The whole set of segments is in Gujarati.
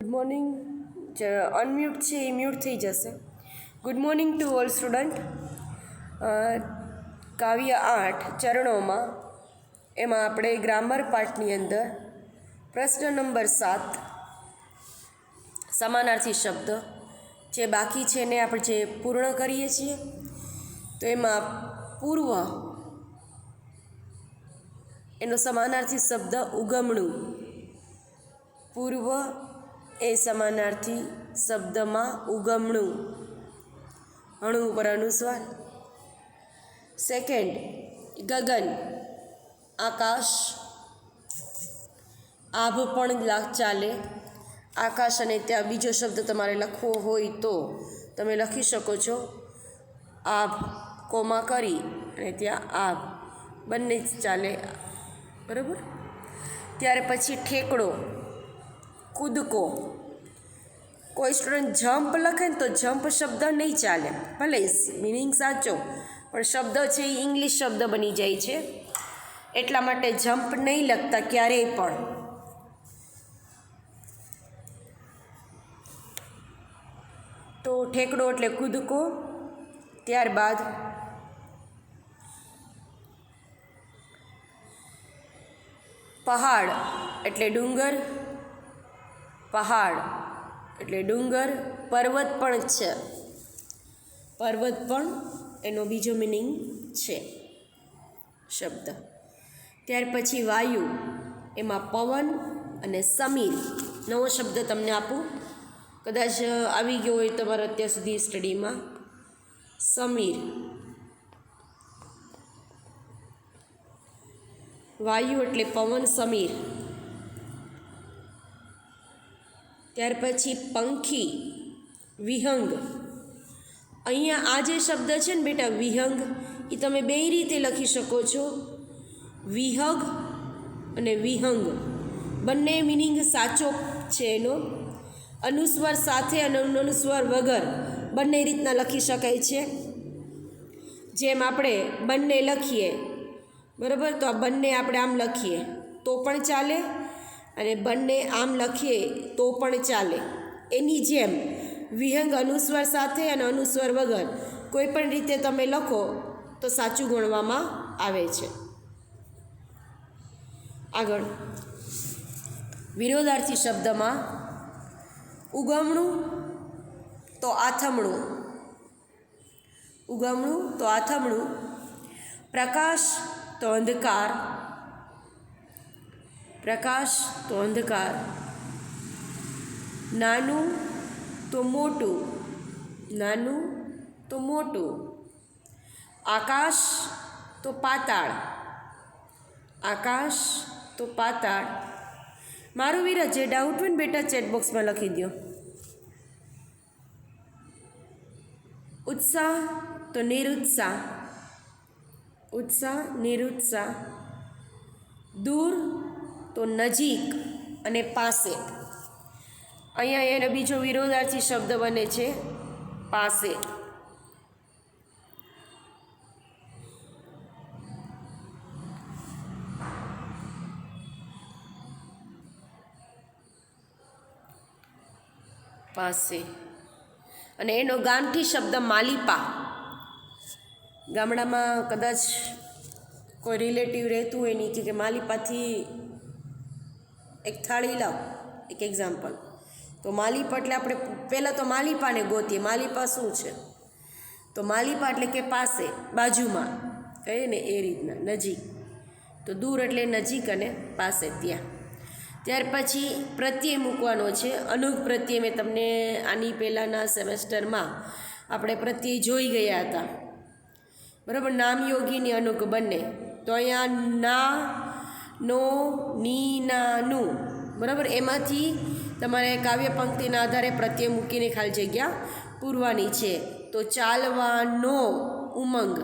Good morning. અનમ્યુટ છે એ મ્યુટ થઈ જશે. Good morning to all student. કાવ્ય 8 ચરણોમાં એમાં આપણે ગ્રામર પાર્ટની અંદર પ્રશ્ન નંબર 7 સમાનાર્થી શબ્દ જે બાકી છે એને આપણે જે પૂર્ણ કરીએ છીએ. તો એમાં પૂર્વ એનો સમાનાર્થી શબ્દ ઉગમણું. પૂર્વ એ સમાનાર્થી શબ્દમાં ઉગમણું, અણુ ઉપર અનુસ્વાર. સેકન્ડ ગગન, આકાશ. આભ પણ ચાલે. આકાશ અને ત્યાં બીજો શબ્દ તમારે લખવો હોય તો તમે લખી શકો છો. આભ કોમા કરી અને ત્યાં આભ, બંને જ ચાલે, બરાબર. ત્યાર પછી ઠેકડો, કૂદકો. કોઈ સ્ટુડન્ટ જમ્પ લખે ને તો જમ્પ શબ્દ નહીં ચાલે, ભલે મિનિંગ સાચો પણ શબ્દ છે એ ઇંગ્લિશ શબ્દ બની જાય છે, એટલા માટે જમ્પ નહીં લખતા ક્યારેય પણ. તો ઠેકડો એટલે કૂદકો. ત્યારબાદ પહાડ એટલે ડુંગર. પહાડ એટલે ડુંગર. પર્વત પણ છે, પર્વત પણ એનો બીજો મિનિંગ છે શબ્દ. ત્યાર પછી વાયુ, એમાં પવન અને સમીર. નવો શબ્દ તમને આપું, કદાચ આવી ગયો હોય તમારા અત્યાર સુધી સ્ટડીમાં. સમીર, વાયુ એટલે પવન, સમીર. ત્યાર પછી પંખી, વિહંગ. અહીંયા આ જે શબ્દ છે ને બેટા વિહંગ, એ તમે બે રીતે લખી શકો છો. વિહગ અને વિહંગ બંને મિનિંગ સાચો છે એનો. અનુસ્વાર સાથે અને અનુસ્વાર વગર બંને રીતના લખી શકાય છે. જેમ આપણે બંને લખીએ, બરાબર, તો આ બંને આપણે આમ લખીએ તો પણ ચાલે, અને બંને આમ લખીએ તો પણ ચાલે. એની જેમ વિહંગ અનુસ્વાર સાથે અને અનુસ્વાર વગર કોઈ પણ રીતે તમે લખો તો સાચું ગણવામાં આવે છે. આગળ વિરોધાર્થી શબ્દમાં ઉગમણું તો આથમણું. ઉગમણું તો આથમણું. પ્રકાશ તો અંધકાર. પ્રકાશ તો અંધકાર. નાનું તો મોટું. નાનું તો મોટું. આકાશ તો પાતાળ. આકાશ તો પાતાળ. મારું વિરાજ, જે ડાઉટ હોય ને બેટા ચેટબોક્સમાં લખી દો. ઉત્સાહ તો નિરુત્સાહ. ઉત્સાહ, નિરુત્સાહ. દૂર તો નજીક અને પાસે. અહીંયા એનો બીજો વિરોધાર્થી શબ્દ બને છે પાસે. પાસે. અને એનો ગામઠી શબ્દ માલિપા. ગામડામાં કદાચ કોઈ રિલેટિવ રહેતું હોય નહીં કે માલિપાથી એક થાળી લાવ, એક એક્ઝામ્પલ. તો માલિપા એટલે આપણે પહેલાં તો માલિપાને ગોતીએ. માલિપા શું છે? તો માલિપા એટલે કે પાસે, બાજુમાં કહીએ ને એ રીતના, નજીક. તો દૂર એટલે નજીક અને પાસે, ત્યાં. ત્યાર પછી પ્રત્યય મૂકવાનો છે. અનુક પ્રત્યય મેં તમને આની પહેલાંના સેમેસ્ટરમાં આપણે પ્રત્યય જોઈ ગયા હતા, બરાબર. નામયોગીની અનુક બંને. તો અહીંયા ના, નો, ની, ના, નું, બરાબર. એમાંથી તમારે કાવ્ય પંક્તિના આધારે પ્રત્યય મૂકીને ખાલી જગ્યા પૂરવાની છે. તો ચાલવાનો ઉમંગ.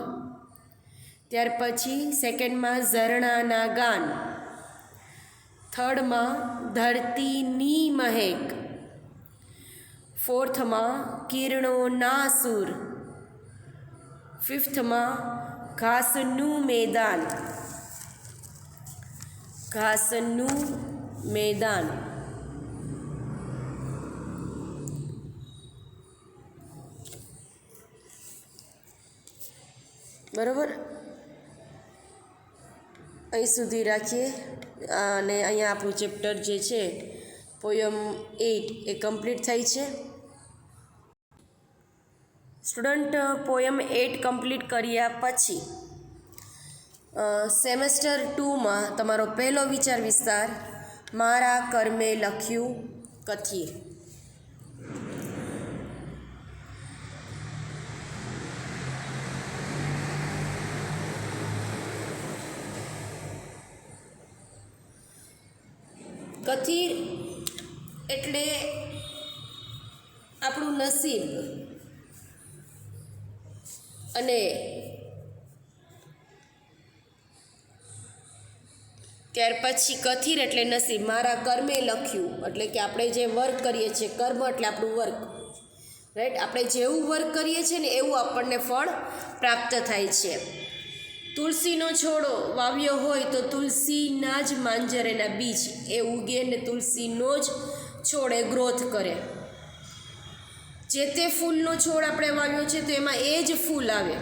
ત્યાર પછી સેકન્ડમાં ઝરણાના ગાન. થર્ડમાં ધરતીની મહેક. ફોર્થમાં કિરણોના સૂર. ફિફ્થમાં ઘાસનું મેદાન. ઘાસનું મેદાન. બરાબર, અહીં સુધી રાખીએ અને અહીંયા આપણું ચેપ્ટર જે છે પોયમ 8 એ કમ્પ્લીટ થાય છે. સ્ટુડન્ટ, પોયમ 8 કમ્પ્લીટ કર્યા પછી સેમેસ્ટર 2માં તમારો પહેલો વિચાર વિસ્તાર મારા કર્મે લખ્યું કથીર. કથીર એટલે આપણું નસીબ, અને ત્યાર પછી કથીર એટલે નસીબ. મારા કર્મે લખ્યું એટલે કે આપણે જે વર્ક કરીએ છીએ, કર્મ એટલે આપણું વર્ક, રાઈટ. આપણે જેવું વર્ક કરીએ છીએ ને એવું આપણને ફળ પ્રાપ્ત થાય છે. તુલસીનો છોડો વાવ્યો હોય તો તુલસીના જ માંજરેના બીજ એ ઉગે ને તુલસીનો જ છોડ એ ગ્રોથ કરે. જે તે ફૂલનો છોડ આપણે વાવ્યો છે તો એમાં એ જ ફૂલ આવે,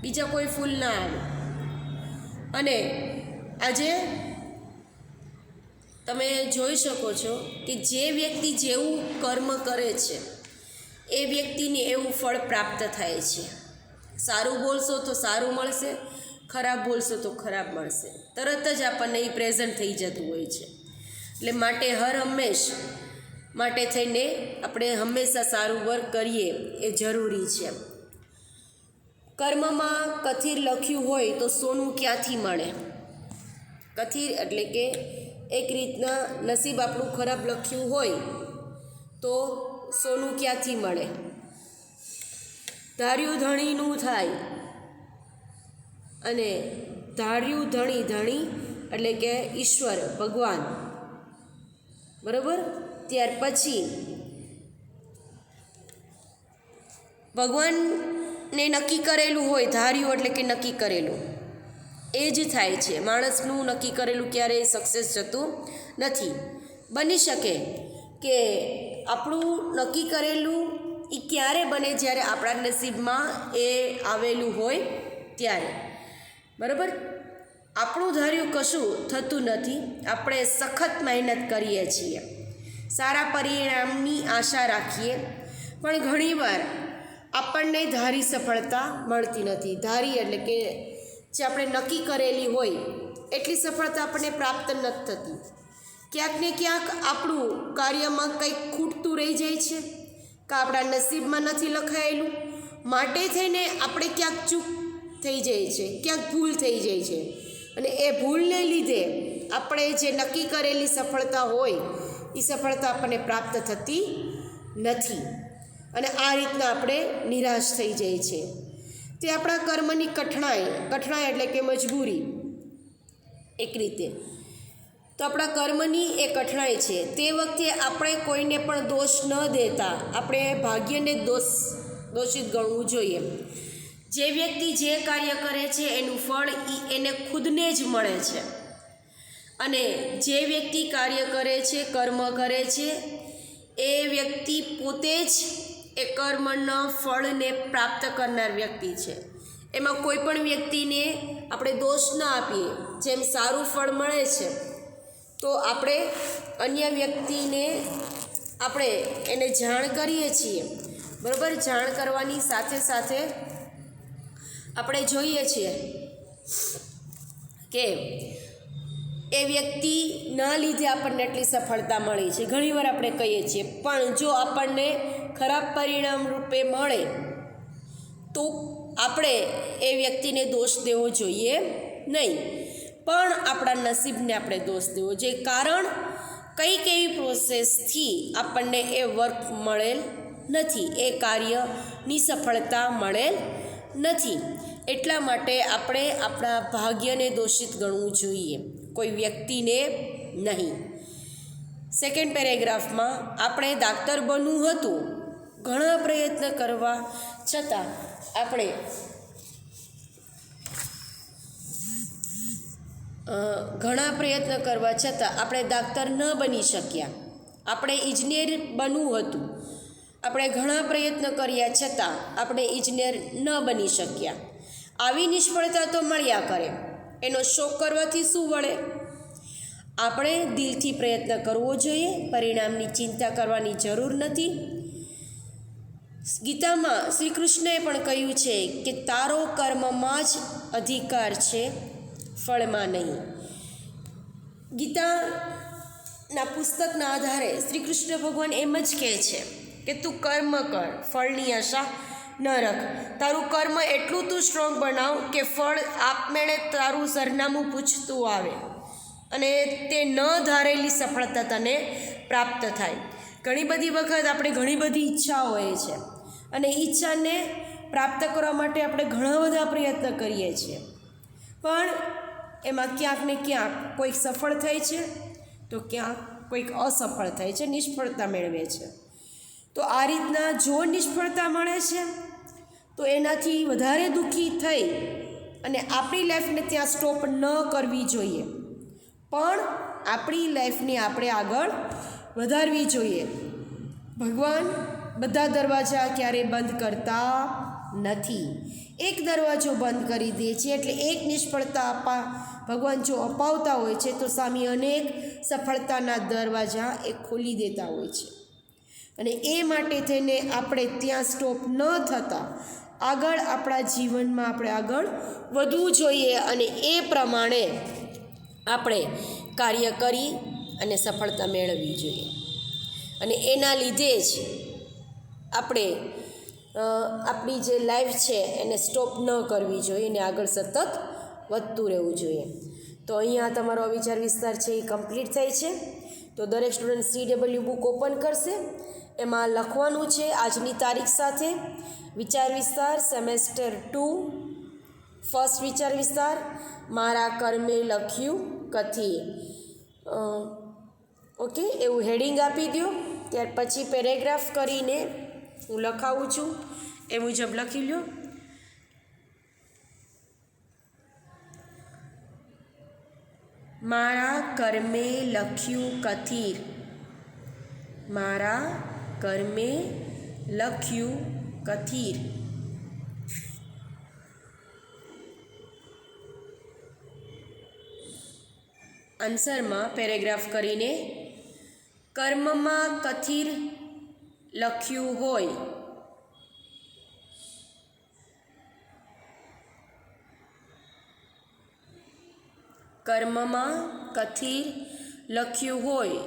બીજા કોઈ ફૂલ ના આવે. અને આજે તમે જોઈ શકો છો કે જે વ્યક્તિ જેવું કર્મ કરે છે એ વ્યક્તિને એવું ફળ પ્રાપ્ત થાય છે. સારું બોલશો તો સારું મળશે, ખરાબ બોલશો તો ખરાબ મળશે. તરત જ આપણને એ પ્રેઝન્ટ થઈ જતું હોય છે. એટલે માટે હર હંમેશ માટે થઈને આપણે હંમેશા સારું વર્ક કરીએ એ જરૂરી છે. કર્મમાં કથીર લખ્યું હોય તો સોનું ક્યાંથી મળે? કથીર એટલે કે એક રીતના નસીબ આપણું ખરાબ લખ્યું હોય તો સોનું ક્યાંથી મળે? ધાર્યું ધણીનું થાય, અને ધાર્યું ધણી, ધણી એટલે કે ઈશ્વર ભગવાન, બરાબર. ત્યાર પછી ભગવાનને નક્કી કરેલું હોય, ધાર્યું એટલે કે નક્કી કરેલું એ જ થાય છે. માણસનું નક્કી કરેલું ક્યારેય સક્સેસ જતું નથી. બની શકે કે આપણું નક્કી કરેલું એ ક્યારે બને? જ્યારે આપણા નસીબમાં એ આવેલું હોય ત્યારે, બરાબર. આપણું ધાર્યું કશું થતું નથી. આપણે સખત મહેનત કરીએ છીએ, સારા પરિણામની આશા રાખીએ, પણ ઘણીવાર આપણને ધારી સફળતા મળતી નથી. ધારી એટલે કે જે આપણે નક્કી કરેલી હોય એટલી સફળતા આપણને પ્રાપ્ત નથી થતી. ક્યાંક ને ક્યાંક આપણું કાર્યમાં કંઈક ખૂટતું રહી જાય છે, કે આપણા નસીબમાં નથી લખાયેલું, માટે થઈને આપણે ક્યાંક ચૂક થઈ જાય છે, ક્યાંક ભૂલ થઈ જાય છે. અને એ ભૂલને લીધે આપણે જે નક્કી કરેલી સફળતા હોય એ સફળતા આપણને પ્રાપ્ત થતી નથી. અને આ રીતના આપણે નિરાશ થઈ જાય છે. તે આપણા કર્મની કઠણાઈ એટલે કે મજબૂરી એક રીતે. તો આપણા કર્મની એ કઠણાઈ છે. તે વખતે આપણે કોઈને પણ દોષ ન દેતા આપણે ભાગ્યને દોષિત ગણવું જોઈએ. જે વ્યક્તિ જે કાર્ય કરે છે એનું ફળ એને ખુદને જ મળે છે. અને જે વ્યક્તિ કાર્ય કરે છે, કર્મ કરે છે, એ વ્યક્તિ પોતે જ એ કર્મના ફળને પ્રાપ્ત કરનાર વ્યક્તિ છે. એમાં કોઈ પણ વ્યક્તિને આપણે દોષ ના આપીએ. જેમ સારું ફળ મળે છે તો આપણે અન્ય વ્યક્તિને આપણે એને જાણ કરીએ છીએ, બરાબર. જાણ કરવાની સાથે સાથે આપણે જોઈએ છીએ કે એ વ્યક્તિના લીધે આપણને એટલી સફળતા મળી છે. ઘણીવાર આપણે કહીએ છીએ, પણ જો આપણને ખરાબ પરિણામ રૂપે મળે તો આપણે એ વ્યક્તિને દોષ દેવો જોઈએ નહીં, પણ આપણા નસીબને આપણે દોષ દેવો જોઈએ. કારણ કંઈક એવી પ્રોસેસથી આપણને એ વર્ક મળેલ નથી, એ કાર્યની સફળતા મળેલ નથી. એટલા માટે આપણે આપણા ભાગ્યને દોષિત ગણવું જોઈએ, કોઈ વ્યક્તિને નહીં. સેકન્ડ પેરેગ્રાફમાં આપણે દાક્તર બનવું હતું, ઘણા પ્રયત્ન કરવા છતાં આપણે દાક્તર ન બની શક્યા. આપણે ઇજનેર બનવું હતું, આપણે ઘણા પ્રયત્ન કર્યા છતાં આપણે ઇજનેર ન બની શક્યા. આવી નિષ્ફળતા તો મળ્યા કરે, એનો શોક કરવાથી શું વળે? આપણે દિલથી પ્રયત્ન કરવો જોઈએ, પરિણામની ચિંતા કરવાની જરૂર નથી. ગીતામાં શ્રી કૃષ્ણએ પણ કહ્યું છે કે તારો કર્મમાં જ અધિકાર છે, ફળમાં નહીં. ગીતાના પુસ્તકના આધારે શ્રી કૃષ્ણ ભગવાન એમ જ કહે છે કે તું કર્મ કર, ફળની આશા ન રખ. તારું કર્મ એટલું તું સ્ટ્રોંગ બનાવ કે ફળ આપમેળે તારું સરનામું પૂછતું આવે અને તે ન ધારેલી સફળતા તને પ્રાપ્ત થાય. ઘણી બધી વખત આપણે ઘણી બધી ઈચ્છાઓ હોય છે અને ઈચ્છાને પ્રાપ્ત કરવા માટે આપણે ઘણા બધા પ્રયત્ન કરીએ છીએ, પણ એમાં ક્યાંક ને ક્યાંક કોઈક સફળ થાય છે તો ક્યાંક કોઈક અસફળ થાય છે, નિષ્ફળતા મેળવે છે. તો આ રીતના જો નિષ્ફળતા મળે છે તો એનાથી વધારે દુઃખી થઈ અને આપણી લાઈફને ત્યાં સ્ટોપ ન કરવી જોઈએ, પણ આપણી લાઈફને આપણે આગળ વધારવી જોઈએ. ભગવાન બધા દરવાજા ક્યારેય બંધ કરતા નથી. એક દરવાજો બંધ કરી દે છે એટલે એક નિષ્ફળતા ભગવાન જો અપાવતા હોય છે તો સામે અનેક સફળતાના દરવાજા એ ખોલી દેતા હોય છે. અને એ માટે થઈને આપણે ત્યાં સ્ટોપ ન થતાં આગળ આપણા જીવનમાં આપણે આગળ વધવું જોઈએ અને એ પ્રમાણે આપણે કાર્ય કરી અને સફળતા મેળવવી જોઈએ. અને એના લીધે જ આપણે આપણી જે લાઈફ છે એને સ્ટોપ ન કરવી જોઈએ અને આગળ સતત વધતું રહેવું જોઈએ. તો અહીંયા તમારો વિચાર વિસ્તાર છે એ કમ્પ્લીટ થાય છે. તો દરેક સ્ટુડન્ટ CW બુક ઓપન કરશે, એમાં લખવાનું છે આજની તારીખ સાથે વિચાર વિસ્તાર સેમેસ્ટર 2 ફર્સ્ટ વિચાર વિસ્તાર, મારા કર્મે લખ્યું કથીએ. ઓકે, એવું હેડિંગ આપી દો. ત્યાર પછી પેરેગ્રાફ કરીને હું લખાવું છું એ મુજબ લખી લો. મારા કર્મે લખ્યું કથીર, મારા કર્મે લખ્યું કથીર. આન્સરમાં પેરેગ્રાફ કરીને કર્મમાં કથીર લખ્યું હોય, કર્મમાં કથીર લખ્યું હોય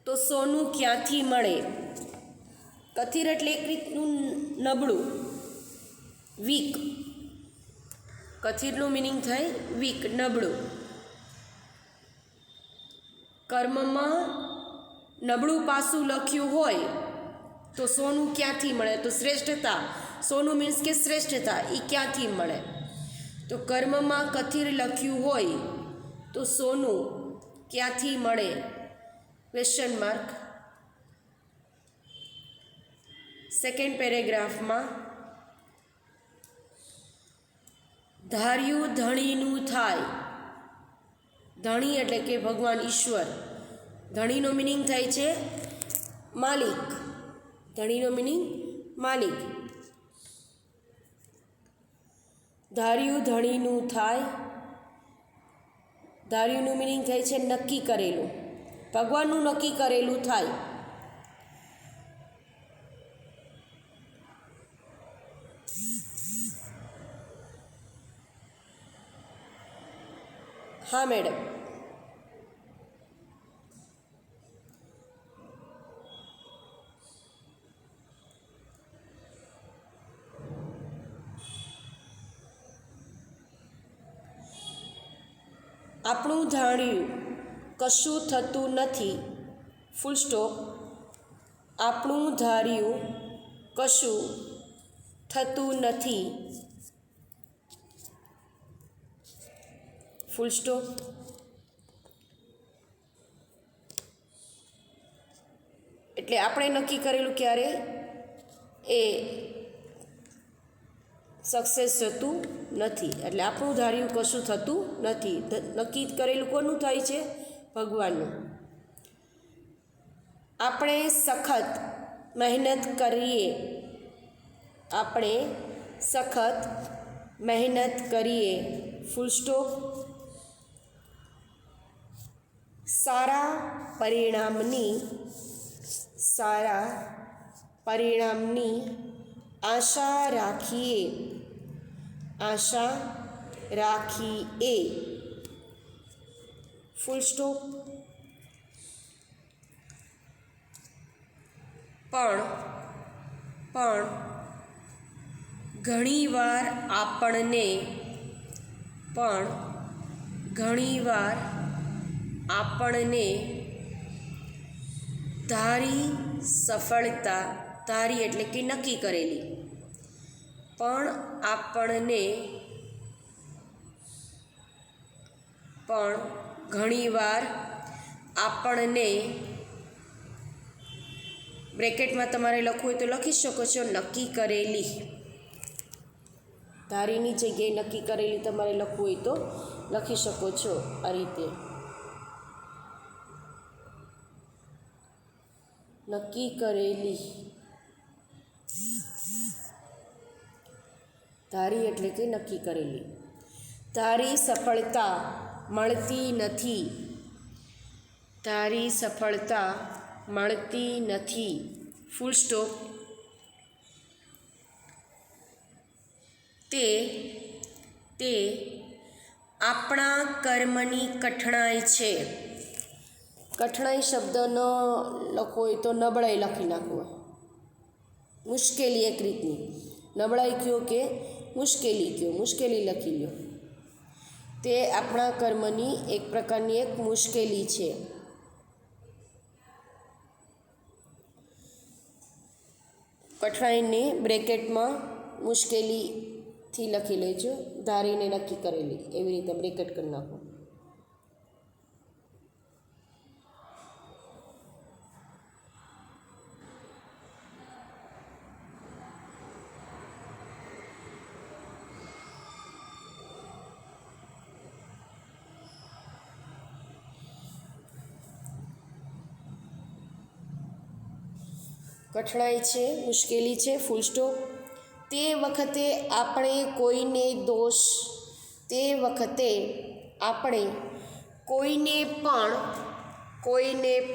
તો સોનું ક્યાંથી મળે? કથીર એટલે એક રીતનું નબળું, વીક. કથીરનું મિનિંગ થાય વીક, નબળું. કર્મમાં નબળું પાસું લખ્યું હોય તો સોનું ક્યાંથી મળે? તો શ્રેષ્ઠતા, સોનું મીન્સ કે શ્રેષ્ઠતા, એ ક્યાંથી મળે? તો કર્મમાં કથીર લખ્યું હોય તો સોનું ક્યાંથી મળે? Question mark. સેકન્ડ પેરેગ્રાફમાં ધાર્યું ધણીનું થાય. ધણી એટલે કે ભગવાન ઈશ્વર. ધણીનો મિનિંગ થાય છે માલિક. ધણીનો મિનિંગ માલિક. ધાર્યું ધણીનું થાય, ધાર્યુંનું મિનિંગ થાય છે નક્કી કરેલું. ભગવાનનું નક્કી કરેલું થાય. હા મેડમ. આપણું ધાર્યું કશું થતું નથી, ફૂલ સ્ટોપ. આપણું ધાર્યું કશું થતું નથી, ફૂલ સ્ટોપ. એટલે આપણે નક્કી કરેલું ક્યારે એ સક્સેસ થતું નથી. એટલે આપણું ધાર્યું કશું થતું નથી. નક્કી કરેલું કોનું થાય છે? ભગવાનનું. આપણે સખત મહેનત કરીએ, આપણે સખત મહેનત કરીએ, ફૂલ સ્ટોપ. સારા પરિણામની આશા રાખીએ, ફૂલ સ્ટોપ. પણ ઘણીવાર આપણને ધારી એટલે કે નક્કી કરેલી, પણ ઘણીવાર આપણને, બ્રેકેટમાં તમારે લખવું હોય તો લખી શકો છો નક્કી કરેલી. ધારીની જગ્યાએ નક્કી કરેલી તમારે લખવું હોય તો લખી શકો છો આ રીતે. નક્કી કરેલી, ધારી એટલે કે નક્કી કરેલી. ધારી સફળતા મળતી નથી, ફૂલ સ્ટોપ. તે આપણા કર્મની કઠણાઈ છે. કઠણાઈ શબ્દ ન લખવો હોય તો નબળાઈ લખી નાખવો. મુશ્કેલી એક રીતની, નબળાઈ કયો કે મુશ્કેલી લખી લો. તે આપણા કર્મની એક પ્રકારની એક મુશ્કેલી છે. કઠણાઈને બ્રેકેટમાં મુશ્કેલીથી લખી લેજો, ધારીને નક્કી કરેલી એવી રીતે બ્રેકેટ કરી નાખો. કઠણાઈ છે, મુશ્કેલી છે, ફૂલ સ્ટોપ. તે વખતે આપણે કોઈને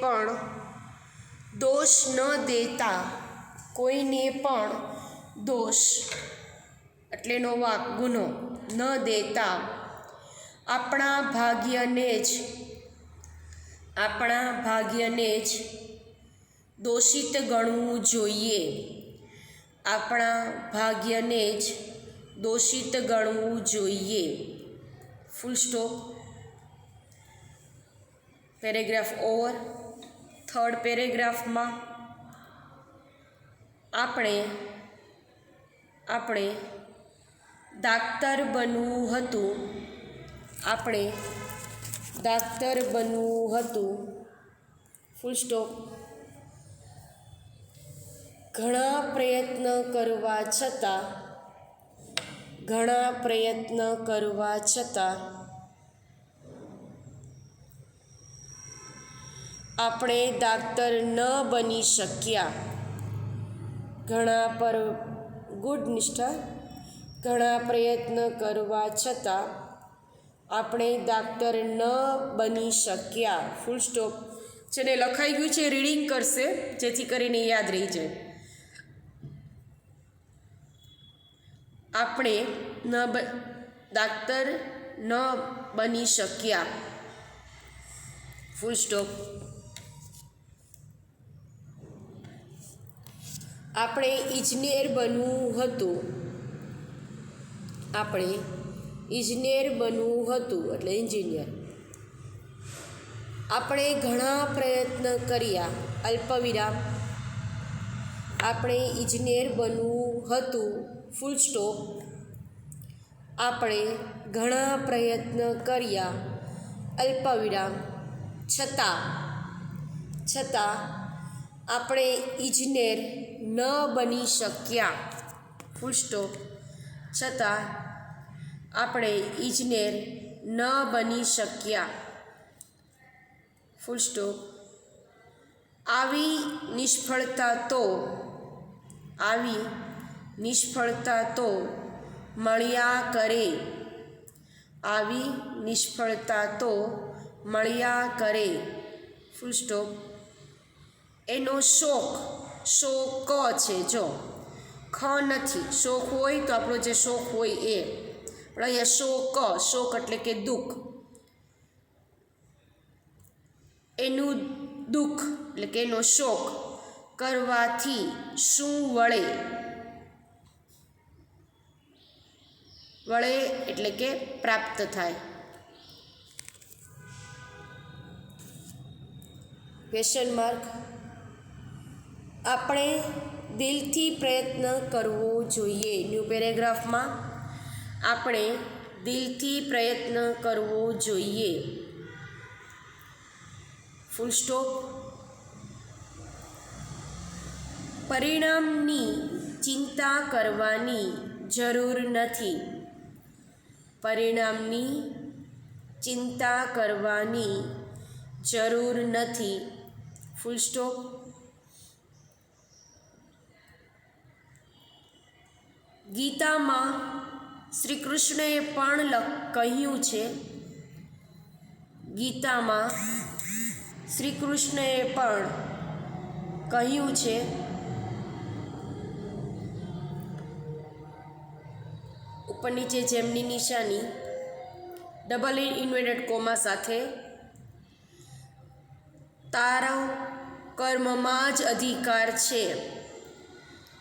પણ દોષ ન દેતા, એટલેનો વાક ગુનો ન દેતા, આપણા ભાગ્યને જ દોષિત ગણવું જોઈએ. Full stop. Paragraph over. Third પેરેગ્રાફમાં આપણે દાક્તર બનવું હતું, ફૂલ સ્ટોપ. ઘણા પ્રયત્ન કરવા છતાં આપણે દાક્તર ન બની શક્યા. ઘણા પ્રયત્ન કરવા છતાં આપણે દાક્તર ન બની શક્યા, ફૂલ સ્ટોપ. જેને લખાઈ ગયું છે રીડિંગ કરશે જેથી કરીને યાદ રહી જાય. આપણે દાક્તર ન બની શક્યા, ફૂલ સ્ટોપ. આપણે ઇજનેર બનવું હતું, એટલે એન્જિનિયર. આપણે ઘણા પ્રયત્ન કર્યા, અલ્પવિરામ. આપણે ઇજનેર બનવું હતું, ફૂલ સ્ટોપ. આપણે ઘણા પ્રયત્ન કર્યા, અલ્પવિરામ. છતાં આપણે ઇજનેર ન બની શક્યા, ફૂલ સ્ટોપ. છતાં આપણે ઇજનેર ન બની શક્યા, ફૂલ સ્ટોપ. આવી નિષ્ફળતા નિષ્ફળતા તો મળ્યા કરે, આવી નિષ્ફળતા તો મળ્યા કરે, ફૂલ સ્ટોપ. એનો શોક, શોક છે, જો ખ નથી, શોક હોય તો આપણો જે શોક હોય એ, પણ અહીંયા શોક, શોક એટલે કે દુઃખ. એનું દુઃખ એટલે કે એનો શોક કરવાથી શું વળે, વળે એટલે કે પ્રાપ્ત થાય. Question mark. આપણે દિલથી પ્રયત્ન કરવો જોઈએ. ન્યૂ પેરેગ્રાફમાં આપણે દિલથી પ્રયત્ન કરવો જોઈએ, ફૂલ સ્ટોપ. પરિણામની ચિંતા કરવાની જરૂર નથી, પરિણામની ચિંતા કરવાની જરૂર નથી, ફૂલ સ્ટોપ. ગીતામાં શ્રી કૃષ્ણએ પણ કહ્યું છે, ગીતામાં શ્રી કૃષ્ણએ પણ કહ્યું છે, ઉપર નીચે જેમની નિશાની ડબલ ઇન્વર્ટેડ કોમા સાથે, તારો કર્મમાં જ અધિકાર છે,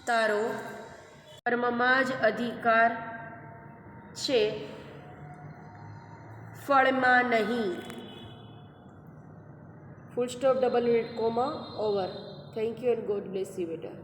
તારો કર્મમાં જ અધિકાર છે, ફળમાં નહીં, full stop, double inverted comma, over. Thank you and God bless you બેટા.